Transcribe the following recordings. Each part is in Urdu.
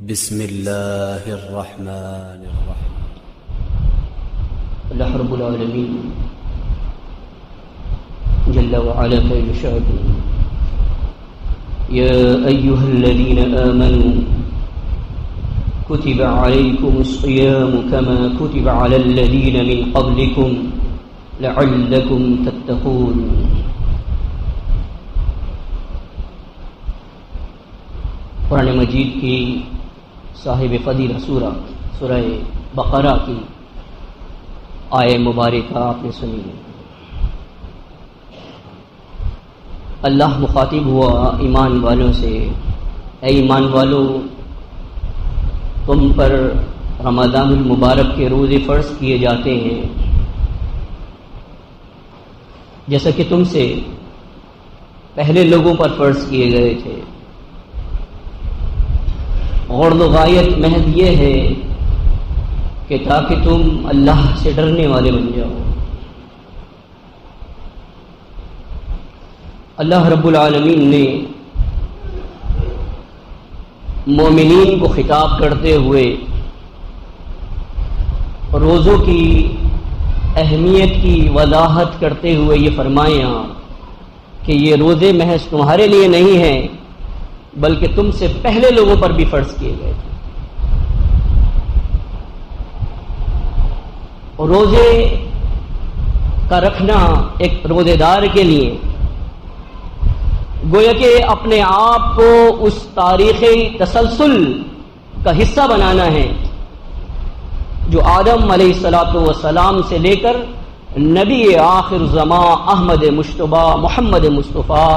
بسم اللہ الرحمن الرحیم۔ اللہ رب العالمین جل وعلا قائل شاہد یا ایہا الذین آمنوا کتب علیکم الصیام کما کتب علی الذین من قبلکم لعلکم تتقون۔ قرآن مجید کی صاحب فضیلہ سورہ بقرہ کی آیہ مبارکہ آپ نے سنی۔ اللہ مخاطب ہوا ایمان والوں سے، اے ایمان والو، تم پر رمضان المبارک کے روزے فرض کیے جاتے ہیں جیسا کہ تم سے پہلے لوگوں پر فرض کیے گئے تھے۔ غرض و غایت محض یہ ہے کہ تاکہ تم اللہ سے ڈرنے والے بن جاؤ۔ اللہ رب العالمین نے مومنین کو خطاب کرتے ہوئے روزوں کی اہمیت کی وضاحت کرتے ہوئے یہ فرمایا کہ یہ روزے محض تمہارے لیے نہیں ہیں بلکہ تم سے پہلے لوگوں پر بھی فرض کیے گئے تھے۔ روزے کا رکھنا ایک روزے دار کے لیے گویا کہ اپنے آپ کو اس تاریخی تسلسل کا حصہ بنانا ہے جو آدم علیہ الصلوۃ والسلام سے لے کر نبی آخر زمان احمد مجتبی محمد مصطفیٰ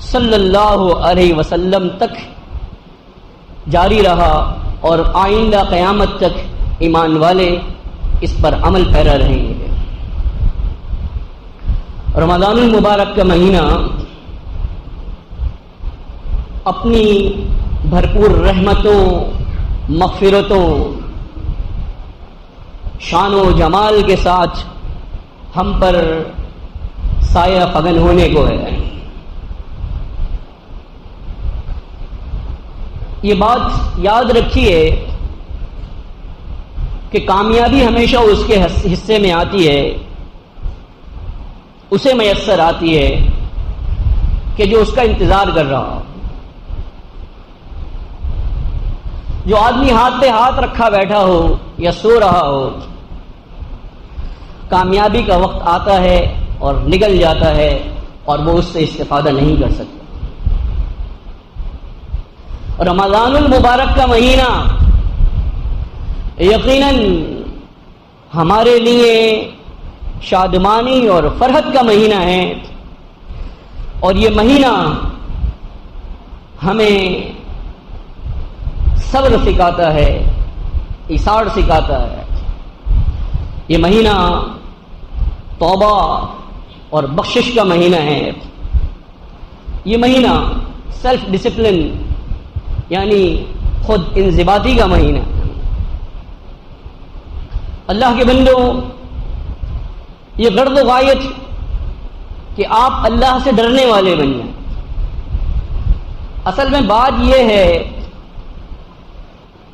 صلی اللہ علیہ وسلم تک جاری رہا اور آئندہ قیامت تک ایمان والے اس پر عمل پیرا رہیں گے۔ رمضان المبارک کا مہینہ اپنی بھرپور رحمتوں، مغفرتوں، شان و جمال کے ساتھ ہم پر سایہ فگن ہونے کو ہے۔ یہ بات یاد رکھیے کہ کامیابی ہمیشہ اس کے حصے میں آتی ہے، اسے میسر آتی ہے کہ جو اس کا انتظار کر رہا ہو۔ جو آدمی ہاتھ پہ ہاتھ رکھا بیٹھا ہو یا سو رہا ہو، کامیابی کا وقت آتا ہے اور نکل جاتا ہے اور وہ اس سے استفادہ نہیں کر سکتا۔ رمضان المبارک کا مہینہ یقیناً ہمارے لیے شادمانی اور فرحت کا مہینہ ہے، اور یہ مہینہ ہمیں صبر سکھاتا ہے، ایثار سکھاتا ہے۔ یہ مہینہ توبہ اور بخشش کا مہینہ ہے۔ یہ مہینہ سیلف ڈسپلن یعنی خود انضباطی کا مہینہ۔ اللہ کے بندوں، یہ غرض و غایت کہ آپ اللہ سے ڈرنے والے بن جائیں۔ اصل میں بات یہ ہے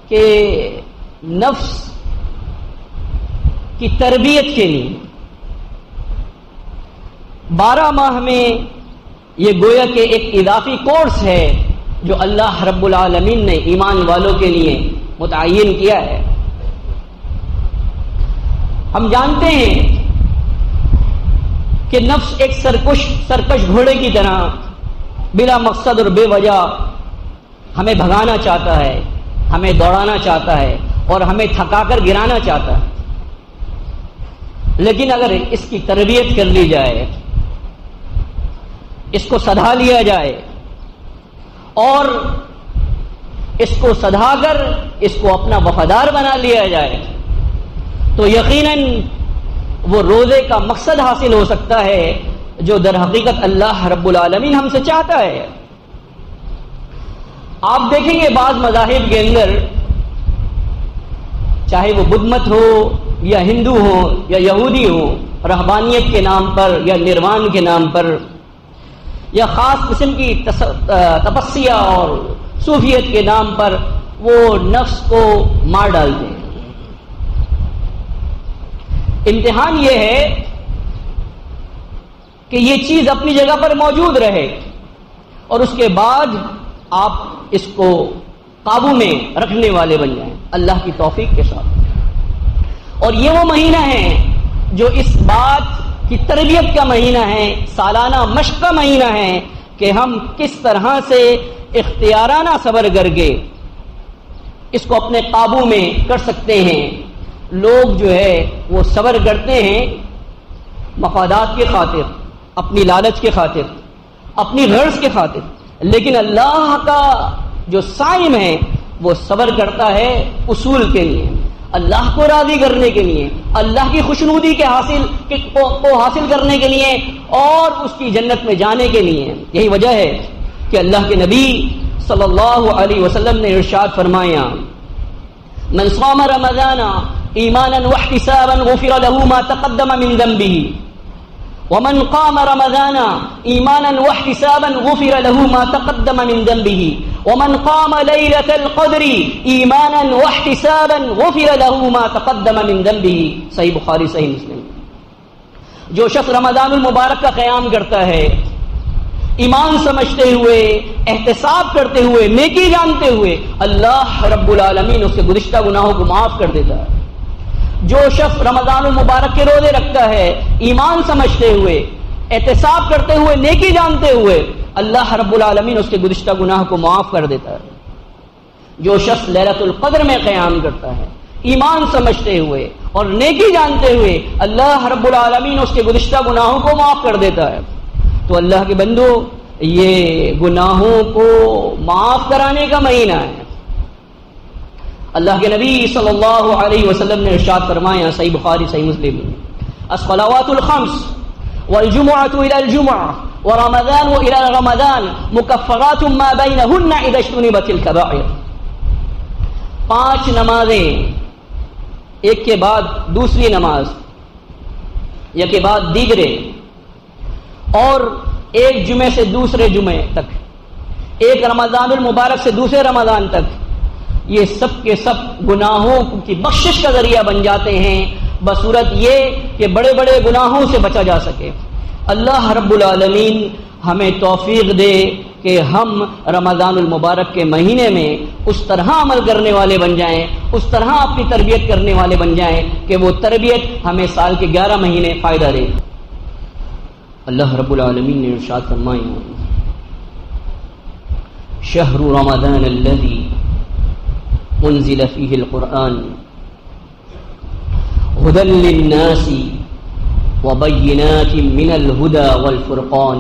کہ نفس کی تربیت کے لیے 12 ماہ میں یہ گویا کہ ایک اضافی کورس ہے جو اللہ رب العالمین نے ایمان والوں کے لیے متعین کیا ہے۔ ہم جانتے ہیں کہ نفس ایک سرکش گھوڑے کی طرح بلا مقصد اور بے وجہ ہمیں بھگانا چاہتا ہے، ہمیں دوڑانا چاہتا ہے اور ہمیں تھکا کر گرانا چاہتا ہے۔ لیکن اگر اس کی تربیت کر لی جائے، اس کو سدھا لیا جائے اور اس کو سدھا کر اس کو اپنا وفادار بنا لیا جائے تو یقیناً وہ روزے کا مقصد حاصل ہو سکتا ہے جو در حقیقت اللہ رب العالمین ہم سے چاہتا ہے۔ آپ دیکھیں گے بعض مذاہب کے اندر، چاہے وہ بدھ مت ہو یا ہندو ہو یا یہودی ہو، رہبانیت کے نام پر یا نروان کے نام پر یا خاص قسم کی تپسیہ اور صوفیت کے نام پر وہ نفس کو مار ڈالتے ہیں۔ امتحان یہ ہے کہ یہ چیز اپنی جگہ پر موجود رہے اور اس کے بعد آپ اس کو قابو میں رکھنے والے بن جائیں اللہ کی توفیق کے ساتھ۔ اور یہ وہ مہینہ ہے جو اس بات کی تربیت کا مہینہ ہے، سالانہ مشق کا مہینہ ہے کہ ہم کس طرح سے اختیارانہ صبر کر کے اس کو اپنے قابو میں کر سکتے ہیں۔ لوگ جو ہے وہ صبر کرتے ہیں مفادات کی خاطر، اپنی لالچ کی خاطر، اپنی غرض کی خاطر، لیکن اللہ کا جو صائم ہے وہ صبر کرتا ہے اصول کے لیے، اللہ کو راضی کرنے کے لیے، اللہ کی خوشنودی کو حاصل کرنے کے لیے اور اس کی جنت میں جانے کے لیے۔ یہی وجہ ہے کہ اللہ کے نبی صلی اللہ علیہ وسلم نے ارشاد فرمایا، من صام رمضان ایمانا واحتسابا غفر له ما تقدم من ذنبه ومن قام رمضان ایمانا واحتسابا غفر له ما تقدم من ذنبه ومن قام ليلة القدر ایمانا واحتسابا غفر له ما تقدم من ذنبه۔ صحیح بخاری صحیح مسلم۔ جو شخص رمضان المبارک کا قیام کرتا ہے ایمان سمجھتے ہوئے، احتساب کرتے ہوئے، نیکی جانتے ہوئے، اللہ رب العالمین اس کے گزشتہ گناہوں کو معاف کر دیتا ہے۔ جو شخص رمضان المبارک کے روزے رکھتا ہے ایمان سمجھتے ہوئے، احتساب کرتے ہوئے، نیکی جانتے ہوئے، اللہ رب العالمین اس کے گزشتہ گناہ کو معاف کر دیتا ہے۔ جو شخص لیلۃ القدر میں قیام کرتا ہے ایمان سمجھتے ہوئے اور نیکی جانتے ہوئے، اللہ رب العالمین اس کے گزشتہ گناہوں کو معاف کر دیتا ہے۔ تو اللہ کے بندو، یہ گناہوں کو معاف کرانے کا مہینہ ہے۔ اللہ کے نبی صلی اللہ علیہ وسلم نے ارشاد فرمایا، صحیح بخاری صحیح مسلم، الصلوات الخمس والجمعة إلى الجمعة ورمضان إلى رمضان مكفرات ما بينهن إذا اجتنبت الكبائر۔ 5 نمازیں ایک کے بعد دوسری نماز یا کے بعد دیگرے، اور ایک جمعے سے دوسرے جمعے تک، ایک رمضان المبارک سے دوسرے رمضان تک، یہ سب کے سب گناہوں کی بخشش کا ذریعہ بن جاتے ہیں، بصورت یہ کہ بڑے بڑے گناہوں سے بچا جا سکے۔ اللہ رب العالمین ہمیں توفیق دے کہ ہم رمضان المبارک کے مہینے میں اس طرح عمل کرنے والے بن جائیں، اس طرح اپنی تربیت کرنے والے بن جائیں کہ وہ تربیت ہمیں سال کے 11 مہینے فائدہ دے۔ اللہ رب العالمین نے ارشاد فرمایا، شہر رمضان الذی انزل فیہ القرآن ہدی للناس وبینات من الہدی والفرقان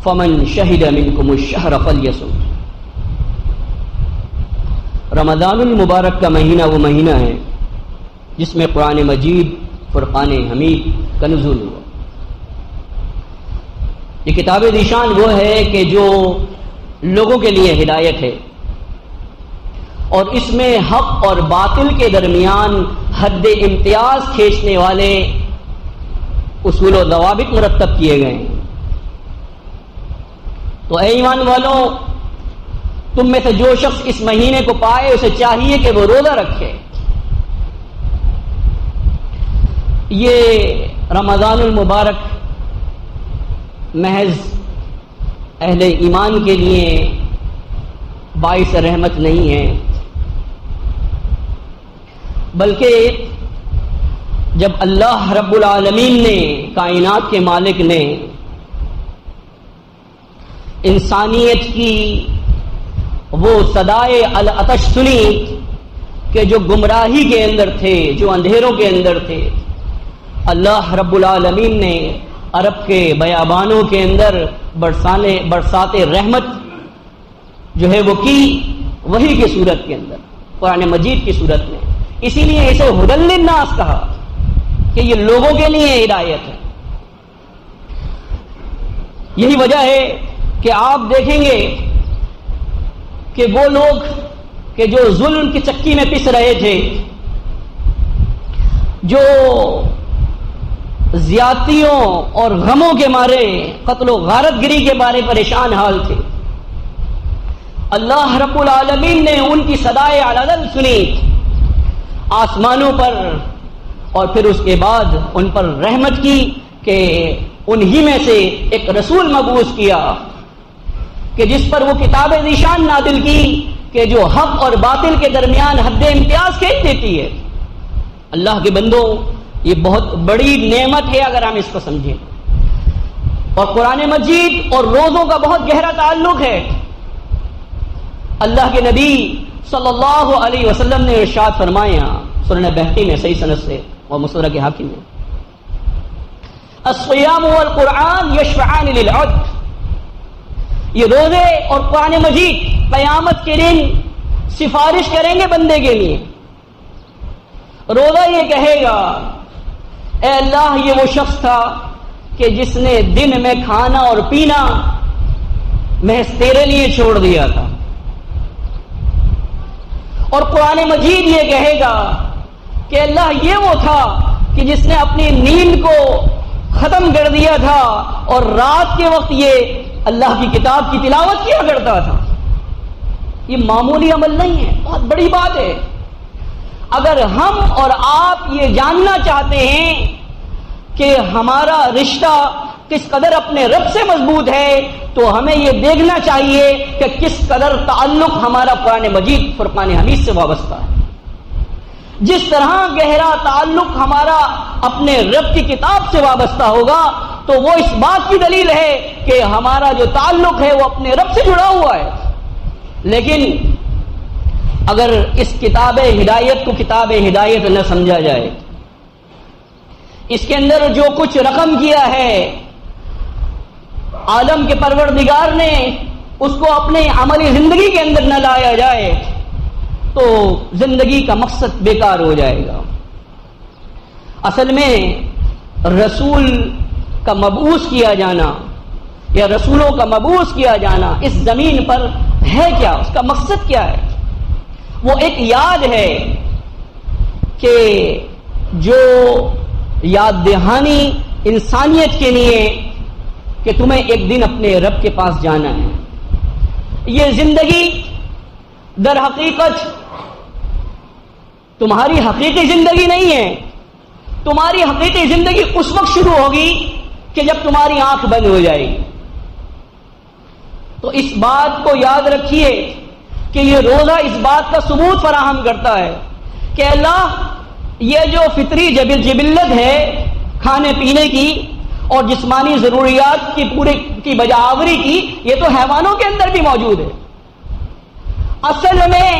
فمن شہد منکم الشہر فلیصم۔ رمضان المبارک کا مہینہ وہ مہینہ ہے جس میں قرآن مجید فرقان حمید کا نزول ہوا۔ یہ کتاب ذیشان وہ ہے کہ جو لوگوں کے لیے ہدایت ہے، اور اس میں حق اور باطل کے درمیان حد امتیاز کھینچنے والے اصول و ضوابط مرتب کیے گئے ہیں۔ تو اے ایمان والوں، تم میں سے جو شخص اس مہینے کو پائے اسے چاہیے کہ وہ روزہ رکھے۔ یہ رمضان المبارک محض اہل ایمان کے لیے باعث رحمت نہیں ہے، بلکہ جب اللہ رب العالمین نے، کائنات کے مالک نے انسانیت کی وہ صدائے العطش سنی کہ جو گمراہی کے اندر تھے، جو اندھیروں کے اندر تھے، اللہ رب العالمین نے عرب کے بیابانوں کے اندر برسات رحمت جو ہے وہ کی، وحی کی صورت کے اندر، قرآن مجید کی صورت میں۔ اسی لیے اسے ہدی للناس کہا کہ یہ لوگوں کے لیے ہدایت ہے۔ یہی وجہ ہے کہ آپ دیکھیں گے کہ وہ لوگ کہ جو ظلم کی چکی میں پس رہے تھے، جو زیادتیوں اور غموں کے مارے، قتل و غارت گری کے بارے پریشان حال تھے، اللہ رب العالمین نے ان کی صدائے علل سنی آسمانوں پر، اور پھر اس کے بعد ان پر رحمت کی کہ انہی میں سے ایک رسول مبعوث کیا کہ جس پر وہ کتاب ذیشان نازل کی کہ جو حق اور باطل کے درمیان حد امتیاز کھینچ دیتی ہے۔ اللہ کے بندوں، یہ بہت بڑی نعمت ہے اگر ہم اس کو سمجھیں، اور قرآن مجید اور روزوں کا بہت گہرا تعلق ہے۔ اللہ کے نبی صلی اللہ علیہ وسلم نے ارشاد فرمایا سنن بہقی میں صحیح سند سے اور مصدرک کے حاکم میں، الصیام والقرآن یشفعان للعبد، یہ روزے اور قرآن مجید قیامت کے دن سفارش کریں گے بندے کے لیے۔ روزہ یہ کہے گا اے اللہ یہ وہ شخص تھا کہ جس نے دن میں کھانا اور پینا محض تیرے لیے چھوڑ دیا تھا، اور قرآن مجید یہ کہے گا کہ اللہ یہ وہ تھا کہ جس نے اپنی نیند کو ختم کر دیا تھا اور رات کے وقت یہ اللہ کی کتاب کی تلاوت کیا کرتا تھا۔ یہ معمولی عمل نہیں ہے، بہت بڑی بات ہے۔ اگر ہم اور آپ یہ جاننا چاہتے ہیں کہ ہمارا رشتہ کس قدر اپنے رب سے مضبوط ہے تو ہمیں یہ دیکھنا چاہیے کہ کس قدر تعلق ہمارا قرآن مجید فرقان حمید سے وابستہ ہے۔ جس طرح گہرا تعلق ہمارا اپنے رب کی کتاب سے وابستہ ہوگا تو وہ اس بات کی دلیل ہے کہ ہمارا جو تعلق ہے وہ اپنے رب سے جڑا ہوا ہے۔ لیکن اگر اس کتاب ہدایت کو کتاب ہدایت نہ سمجھا جائے، اس کے اندر جو کچھ رقم کیا ہے عالم کے پروردگار نے اس کو اپنے عملی زندگی کے اندر نہ لایا جائے تو زندگی کا مقصد بیکار ہو جائے گا۔ اصل میں رسول کا مبعوث کیا جانا یا رسولوں کا مبعوث کیا جانا اس زمین پر ہے کیا، اس کا مقصد کیا ہے؟ وہ ایک یاد ہے کہ جو یاد دہانی انسانیت کے لیے کہ تمہیں ایک دن اپنے رب کے پاس جانا ہے۔ یہ زندگی در حقیقت تمہاری حقیقی زندگی نہیں ہے۔ تمہاری حقیقی زندگی اس وقت شروع ہوگی کہ جب تمہاری آنکھ بند ہو جائے گی۔ تو اس بات کو یاد رکھیے کہ یہ روزہ اس بات کا ثبوت فراہم کرتا ہے کہ اللہ یہ جو فطری جبلت ہے کھانے پینے کی اور جسمانی ضروریات کی پورے کی بجاوری کی، یہ تو حیوانوں کے اندر بھی موجود ہے۔ اصل میں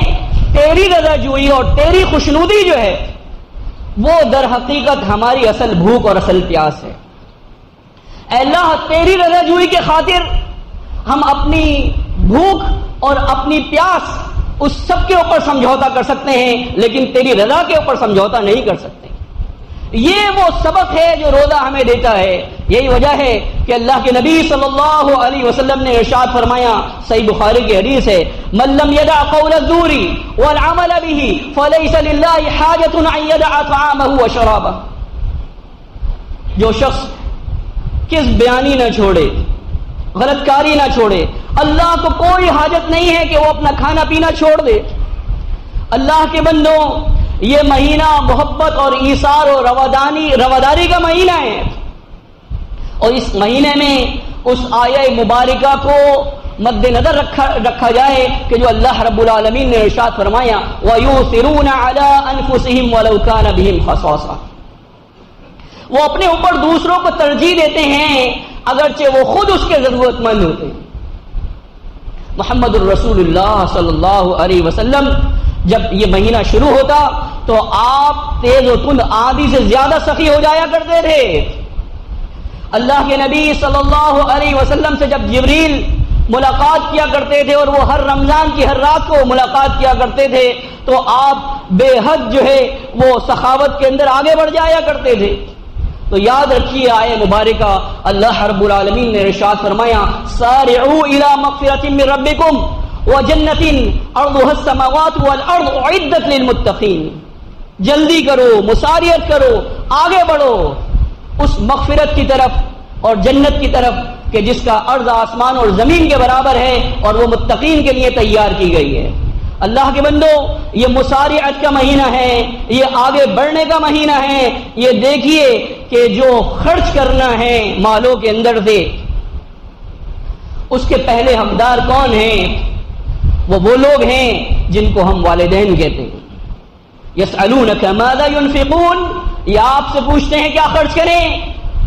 تیری رضا جوئی اور تیری خوشنودی جو ہے وہ در حقیقت ہماری اصل بھوک اور اصل پیاس ہے۔ اے اللہ تیری رضا جوئی کے خاطر ہم اپنی بھوک اور اپنی پیاس اس سب کے اوپر سمجھوتا کر سکتے ہیں، لیکن تیری رضا کے اوپر سمجھوتا نہیں کر سکتے۔ یہ وہ سبق ہے جو روزہ ہمیں دیتا ہے۔ یہی وجہ ہے کہ اللہ کے نبی صلی اللہ علیہ وسلم نے ارشاد فرمایا، صحیح بخاری کی حدیث ہے، من لم يدع قول الزور والعمل به فليس لله حاجة ان يدع طعامه وشرابه۔ جو شخص کس بیانی نہ چھوڑے، غلط کاری نہ چھوڑے، اللہ کو کوئی حاجت نہیں ہے کہ وہ اپنا کھانا پینا چھوڑ دے۔ اللہ کے بندوں، یہ مہینہ محبت اور ایثار اور رواداری کا مہینہ ہے، اور اس مہینے میں اس آیہ مبارکہ کو مد نظر رکھا جائے کہ جو اللہ رب العالمین نے ارشاد فرمایا وَيُؤْثِرُونَ عَلَىٰ أَنفُسِهِمْ وَلَوْ كَانَ بِهِمْ خَصَاصَةٌ، وہ اپنے اوپر دوسروں کو ترجیح دیتے ہیں اگرچہ وہ خود اس کے ضرورت مند ہوتے ہیں۔ محمد الرسول اللہ صلی اللہ علیہ وسلم جب یہ مہینہ شروع ہوتا تو آپ تیز و تند آندھی سے زیادہ سخی ہو جایا کرتے تھے۔ اللہ کے نبی صلی اللہ علیہ وسلم سے جب جبریل ملاقات کیا کرتے تھے اور وہ ہر رمضان کی ہر رات کو ملاقات کیا کرتے تھے تو آپ بے حد جو ہے وہ سخاوت کے اندر آگے بڑھ جایا کرتے تھے۔ تو یاد رکھیے آیہ مبارکہ اللہ رب العالمین نے ارشاد فرمایا سارعوا الى مغفرۃ من ربکم وجنۃ عرضها السماوات والارض اعدت للمتقین، جلدی کرو، مساریت کرو، آگے بڑھو اس مغفرت کی طرف اور جنت کی طرف کہ جس کا عرض آسمان اور زمین کے برابر ہے اور وہ متقین کے لیے تیار کی گئی ہے۔ اللہ کے بندو، یہ مسارعت کا مہینہ ہے، یہ آگے بڑھنے کا مہینہ ہے۔ یہ دیکھیے کہ جو خرچ کرنا ہے مالوں کے اندر سے، اس کے پہلے حقدار کون ہیں؟ وہ لوگ ہیں جن کو ہم والدین کہتے ہیں۔ یسألونک ماذا ينفقون، یہ آپ سے پوچھتے ہیں کیا خرچ کریں؟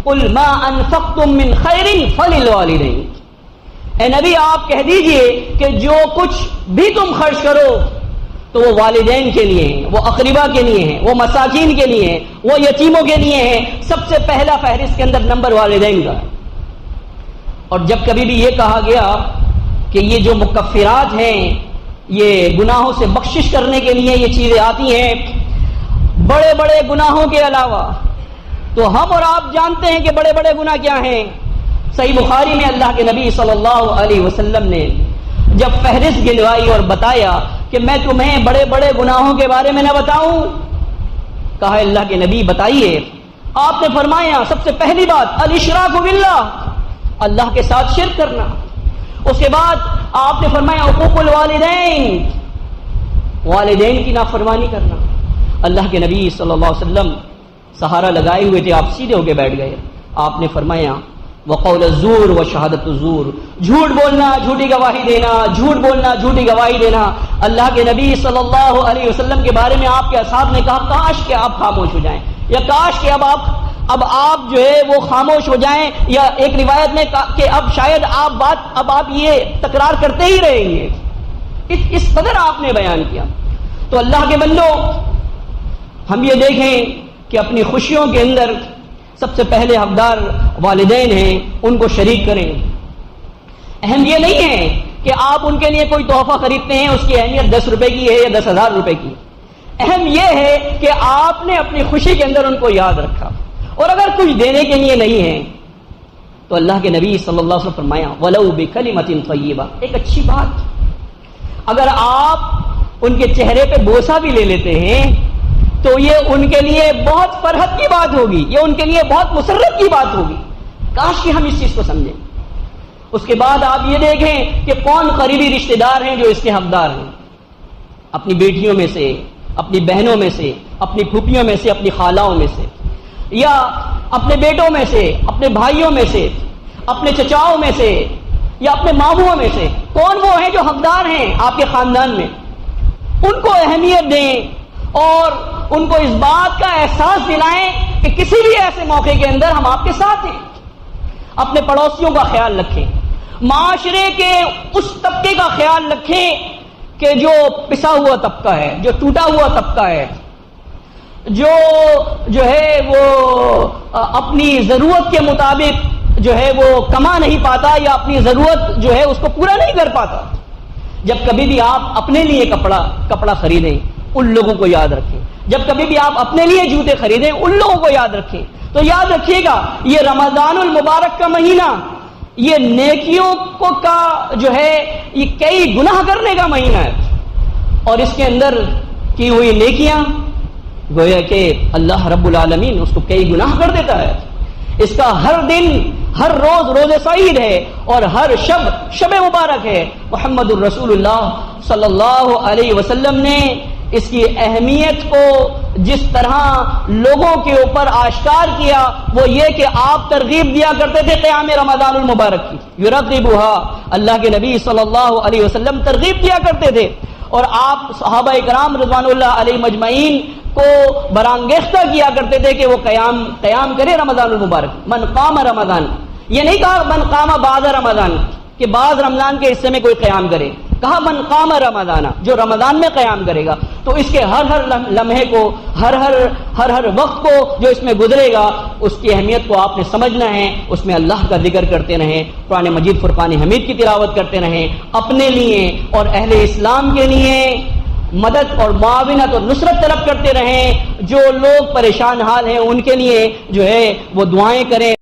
قل ما انفقتم من خیر فللوالدین، اے نبی آپ کہہ دیجئے کہ جو کچھ بھی تم خرچ کرو تو وہ والدین کے لیے ہیں، وہ اقربا کے لیے ہیں، وہ مساکین کے لیے ہیں، وہ یتیموں کے لیے ہیں۔ سب سے پہلا فہرست کے اندر نمبر والدین کا ہے۔ اور جب کبھی بھی یہ کہا گیا کہ یہ جو مکفرات ہیں، یہ گناہوں سے بخشش کرنے کے لیے یہ چیزیں آتی ہیں بڑے بڑے گناہوں کے علاوہ، تو ہم اور آپ جانتے ہیں کہ بڑے بڑے گناہ کیا ہیں۔ صحیح بخاری میں اللہ کے نبی صلی اللہ علیہ وسلم نے جب فہرست گنوائی اور بتایا کہ میں تمہیں بڑے بڑے گناہوں کے بارے میں نہ بتاؤں، کہا اللہ کے نبی بتائیے۔ آپ نے فرمایا سب سے پہلی بات الاشراک باللہ، اللہ کے ساتھ شرک کرنا۔ اس کے بعد آپ نے فرمایا حقوق الوالدین، والدین کی نافرمانی کرنا۔ اللہ کے نبی صلی اللہ علیہ وسلم سہارا لگائے ہوئے تھے، آپ سیدھے ہو کے بیٹھ گئے۔ آپ نے فرمایا وقول الزور وشہادت الزور، جھوٹ بولنا، جھوٹی گواہی دینا، جھوٹ بولنا، جھوٹی گواہی دینا۔ اللہ کے نبی صلی اللہ علیہ وسلم کے بارے میں آپ کے اصحاب نے کہا کاش کہ آپ خاموش ہو جائیں، یا کاش کہ اب آپ جو ہے وہ خاموش ہو جائیں، یا ایک روایت میں کہ اب شاید آپ یہ تکرار کرتے ہی رہیں گے۔ اس قدر آپ نے بیان کیا۔ تو اللہ کے بندو، ہم یہ دیکھیں کہ اپنی خوشیوں کے اندر سب سے پہلے حقدار والدین ہیں، ان کو شریک کریں۔ اہم یہ نہیں ہے کہ آپ ان کے لیے کوئی تحفہ خریدتے ہیں، اس کی اہمیت 10 روپے کی ہے یا 10,000 روپے کی۔ اہم یہ ہے کہ آپ نے اپنی خوشی کے اندر ان کو یاد رکھا، اور اگر کچھ دینے کے لیے نہیں ہے تو اللہ کے نبی صلی اللہ علیہ وسلم فرمایا وَلَوْ بِكَلِمَةٍ طَيِّبَةٍ، ایک اچھی بات۔ اگر آپ ان کے چہرے پہ بوسہ بھی لے لیتے ہیں تو یہ ان کے لیے بہت فرحت کی بات ہوگی، یہ ان کے لیے بہت مسرت کی بات ہوگی۔ کاش کہ ہم اس چیز کو سمجھیں۔ اس کے بعد آپ یہ دیکھیں کہ کون قریبی رشتہ دار ہیں جو اس کے حقدار ہیں، اپنی بیٹیوں میں سے، اپنی بہنوں میں سے، اپنی پھوپھیوں میں سے، اپنی خالاؤں میں سے، یا اپنے بیٹوں میں سے، اپنے بھائیوں میں سے، اپنے چچاؤں میں سے، یا اپنے ماموں میں سے۔ کون وہ ہیں جو حقدار ہیں آپ کے خاندان میں؟ ان کو اہمیت دیں اور ان کو اس بات کا احساس دلائیں کہ کسی بھی ایسے موقع کے اندر ہم آپ کے ساتھ ہیں۔ اپنے پڑوسیوں کا خیال رکھیں، معاشرے کے اس طبقے کا خیال رکھیں کہ جو پسا ہوا طبقہ ہے، جو ٹوٹا ہوا طبقہ ہے، جو ہے وہ اپنی ضرورت کے مطابق جو ہے وہ کما نہیں پاتا، یا اپنی ضرورت جو ہے اس کو پورا نہیں کر پاتا۔ جب کبھی بھی آپ اپنے لیے کپڑا خریدیں، ان لوگوں کو یاد رکھیں۔ جب کبھی بھی آپ اپنے لیے جوتے خریدیں، ان لوگوں کو یاد رکھیں۔ تو یاد رکھیے گا یہ رمضان المبارک کا مہینہ، یہ نیکیوں کا جو ہے یہ کئی گناہ کرنے کا مہینہ ہے، اور اس کے اندر کی ہوئی نیکیاں گویا کہ اللہ رب العالمین اس کو کئی گناہ کر دیتا ہے۔ اس کا ہر دن، ہر روز روز سعید ہے، اور ہر شب مبارک ہے۔ محمد الرسول اللہ صلی اللہ علیہ وسلم نے اس کی اہمیت کو جس طرح لوگوں کے اوپر آشکار کیا، وہ یہ کہ آپ ترغیب دیا کرتے تھے قیام رمضان المبارک کی، یرغبها، اللہ کے نبی صلی اللہ علیہ وسلم ترغیب دیا کرتے تھے، اور آپ صحابہ کرام رضوان اللہ علیہ مجمعین کو برانگیختہ کیا کرتے تھے کہ وہ قیام کرے رمضان المبارک۔ من قام رمضان، یہ نہیں کہا من قام بعد رمضان کہ بعض رمضان کے حصے میں کوئی قیام کرے، کہا من قام رمضان، جو رمضان میں قیام کرے گا۔ تو اس کے ہر لمحے کو، ہر وقت کو جو اس میں گزرے گا، اس کی اہمیت کو آپ نے سمجھنا ہے۔ اس میں اللہ کا ذکر کرتے رہیں، قرآن مجید فرقان حمید کی تلاوت کرتے رہیں، اپنے لیے اور اہل اسلام کے لیے مدد اور معاونت اور نصرت طلب کرتے رہیں، جو لوگ پریشان حال ہیں ان کے لیے جو ہے وہ دعائیں کریں۔